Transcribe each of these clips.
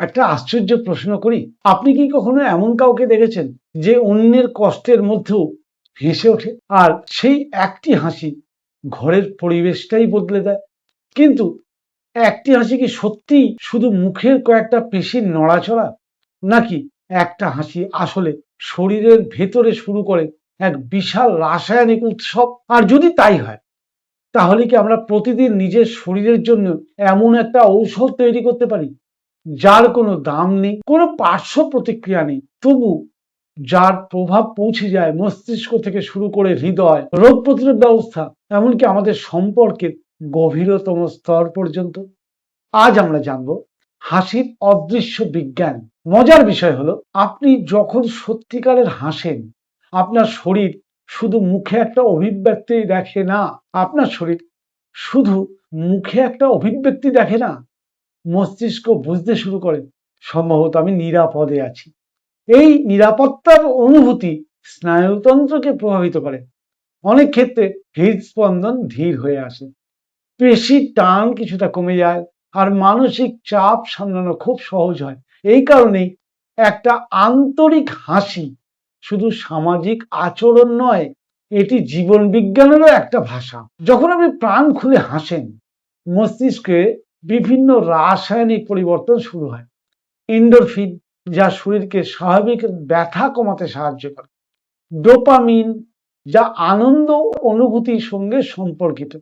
একটা আশ্চর্য প্রশ্ন করি, আপনি কি কখনো এমন কাউকে দেখেছেন যে অন্যের কষ্টের মধ্যেও হেসে ওঠে? আর সেই একটি হাসি ঘরের পরিবেশটাই বদলে দেয়। কিন্তু একটি হাসি কি সত্যি শুধু মুখের কয়েকটা পেশির নড়াচড়া, নাকি একটা হাসি আসলে শরীরের ভেতরে শুরু করে এক বিশাল রাসায়নিক উৎসব? আর যদি তাই হয়, তাহলে কি আমরা প্রতিদিন নিজের শরীরের জন্য এমন একটা ঔষধ তৈরি করতে পারি যার কোনো দাম নেই, কোনো পার্শ্ব প্রতিক্রিয়া নেই, তবু যার প্রভাব পৌঁছে যায় মস্তিষ্ক থেকে শুরু করে হৃদয়, রোগ প্রতিরোধ ব্যবস্থা, এমনকি আমাদের সম্পর্কের গভীরতম স্তর পর্যন্ত? আজ আমরা জানবো হাসির অদৃশ্য বিজ্ঞান। মজার বিষয় হলো, আপনি যখন সত্যিকারের হাসেন, আপনার শরীর শুধু মুখে একটা অভিব্যক্তি দেখে না। আপনার শরীর শুধু মুখে একটা অভিব্যক্তি দেখে না, মস্তিষ্ক বুঝতে শুরু করে সম্ভবত আমি নিরাপদে আছি। এই নিরাপত্তার অনুভূতি স্নায়ুতন্ত্রকে প্রভাবিত করে। অনেক ক্ষেত্রে হৃদস্পন্দন ধীর হয়ে আসে, পেশির টান কিছুটা কমে যায়, আর মানসিক চাপ সামলানো খুব সহজ হয়। এই কারণেই একটা আন্তরিক হাসি শুধু সামাজিক আচরণ নয়, এটি জীবন বিজ্ঞানেরও একটা ভাষা। যখন আপনি প্রাণ খুলে হাসেন, মস্তিষ্কে বিভিন্ন রাসায়নিক পরিবর্তন শুরু হয়। এন্ডোরফিন, যা শরীরকে স্বাভাবিক ব্যথা কমাতে সাহায্য করে। ডোপামিন, যা আনন্দ অনুভূতির সঙ্গে সম্পর্কিত।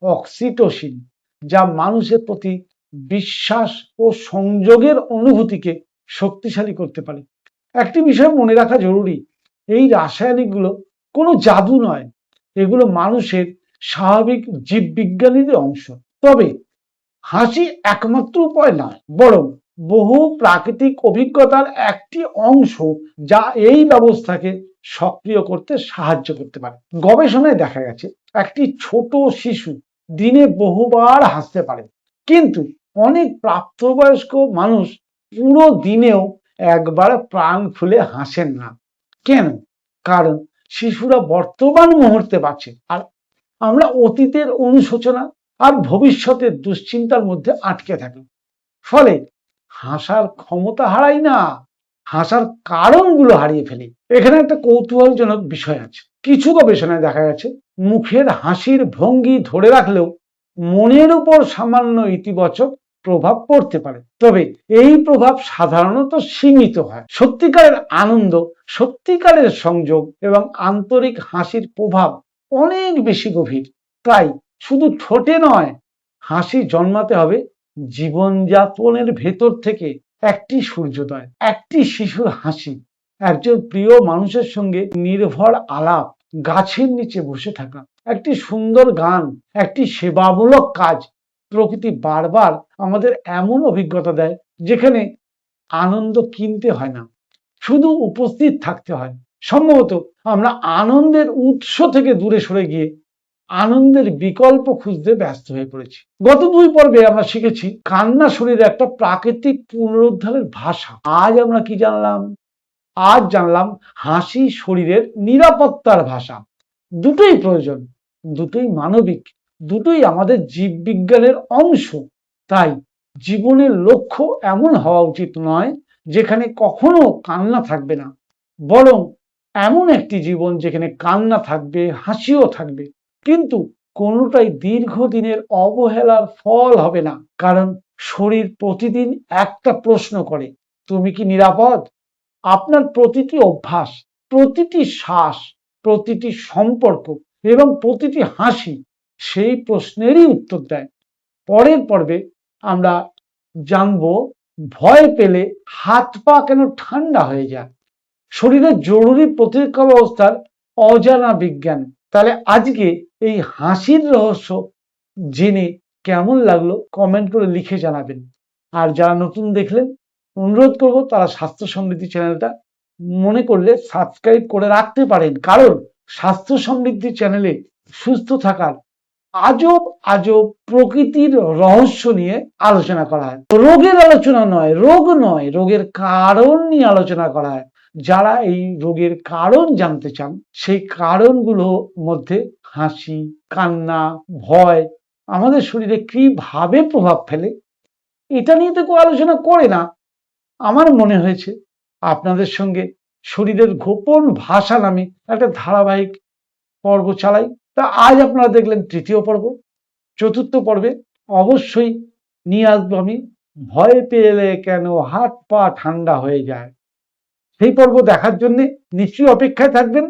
অক্সিটোসিন, যা মানুষের প্রতি বিশ্বাস ও সংযোগের অনুভূতিকে শক্তিশালী করতে পারে। একটি বিষয় মনে রাখা জরুরি, এই রাসায়নিকগুলো কোনো জাদু নয়, এগুলো মানুষের স্বাভাবিক জীববিজ্ঞানের অংশ। তবে হাসি একমাত্র উপায় নয়, বরং বহু প্রাকৃতিক অভিজ্ঞতার একটি অংশ যা এই ব্যবস্থাকে সক্রিয় করতে সাহায্য করতে পারে। গবেষণায় দেখা গেছে, একটি ছোট শিশু দিনে বহুবার হাসতে পারে, কিন্তু অনেক প্রাপ্তবয়স্ক মানুষ পুরো দিনেও একবার প্রাণ খুলে হাসেন না। কেন? কারণ শিশুরা বর্তমান মুহূর্তে বাঁচে, আর আমরা অতীতের অনুশোচনা আর ভবিষ্যতের দুশ্চিন্তার মধ্যে আটকে থাকি। ফলে হাসার ক্ষমতা হারাই না, হাসার কারণগুলো হারিয়ে ফেলি। এখানে একটা কৌতূহলজনক বিষয় আছে। কিছু গবেষণায় দেখা গেছে, মুখের হাসির ভঙ্গি ধরে রাখলেও মনের উপর সামান্য ইতিবাচক প্রভাব পড়তে পারে। তবে এই প্রভাব সাধারণত সীমিত হয়। সত্যিকারের আনন্দ, সত্যিকারের সংযোগ এবং আন্তরিক হাসির প্রভাব অনেক বেশি গভীর। তাই শুধু ঠোঁটে নয়, হাসি জন্মাতে হবে জীবনযাপনের ভেতর থেকে। একটি সূর্যোদয়, একটি শিশুর হাসি, একজন প্রিয় মানুষের সঙ্গে নির্ভর আলাপ, গাছের নিচে বসে থাকা, একটি সুন্দর গান, একটি সেবামূলক কাজ। প্রকৃতি বারবার আমাদের এমন অভিজ্ঞতা দেয় যেখানে আনন্দ কিনতে হয় না, শুধু উপস্থিত থাকতে হয়। সম্ভবত আমরা আনন্দের উৎস থেকে দূরে সরে গিয়ে আনন্দের বিকল্প খুঁজতে ব্যস্ত হয়ে পড়েছি। গত 2 পর্বে আমরা শিখেছি কান্না শরীরে একটা প্রাকৃতিক পুনরুদ্ধারের ভাষা। আজ আমরা কি জানলাম? আজ জানলাম হাসি শরীরের নিরাপত্তার ভাষা। দুটোই প্রয়োজন, দুটোই মানবিক, দুটোই আমাদের জীববিজ্ঞানের অংশ। তাই জীবনের লক্ষ্য এমন হওয়া উচিত নয় যেখানে কখনো কান্না থাকবে না, বরং এমন একটি জীবন যেখানে কান্না থাকবে, হাসিও থাকবে, কিন্তু কোনোটাই দীর্ঘদিনের অবহেলার ফল হবে না। কারণ শরীর প্রতিদিন একটা প্রশ্ন করে, তুমি কি নিরাপদ? আপনার প্রতিটি অভ্যাস, প্রতিটি শ্বাস, প্রতিটি সম্পর্ক এবং প্রতিটি হাসি সেই প্রশ্নেরই উত্তর দেয়। পরের পর্বে আমরা জানব ভয় পেলে হাত পা কেন ঠান্ডা হয়ে যায়, শরীরের জরুরি প্রতিরক্ষা ব্যবস্থার অজানা বিজ্ঞান। তাহলে আজকে এই হাসির রহস্য জেনে কেমন লাগলো কমেন্ট করে লিখে জানাবেন। আর যারা নতুন দেখলেন, অনুরোধ করব তারা স্বাস্থ্য সমৃদ্ধি চ্যানেলটা মনে করলে সাবস্ক্রাইব করে রাখতে পারেন, কারণ স্বাস্থ্য সমৃদ্ধি চ্যানেলে সুস্থ থাকার আজব আজব প্রকৃতির রহস্য নিয়ে আলোচনা করা হয়। রোগের আলোচনা নয়, রোগ নয়, রোগের কারণ নিয়ে আলোচনা করা হয়। যারা এই রোগের কারণ জানতে চান, সেই কারণগুলোর মধ্যে হাসি, কান্না, ভয় আমাদের শরীরে কিভাবে প্রভাব ফেলে, এটা নিয়ে তো কেউ আলোচনা করে না। আমার মনে হয়েছে আপনাদের সঙ্গে শরীরের গোপন ভাষা নামে একটা ধারাবাহিক পর্ব চালাই। তা আজ আপনারা দেখলেন তৃতীয় পর্ব। চতুর্থ পর্বে অবশ্যই নিয়ে আসবো আমি ভয় পেলে কেন হাত পা ঠান্ডা হয়ে যায়। সেই পর্ব দেখার জন্য নিশ্চয়ই অপেক্ষায় থাকবেন।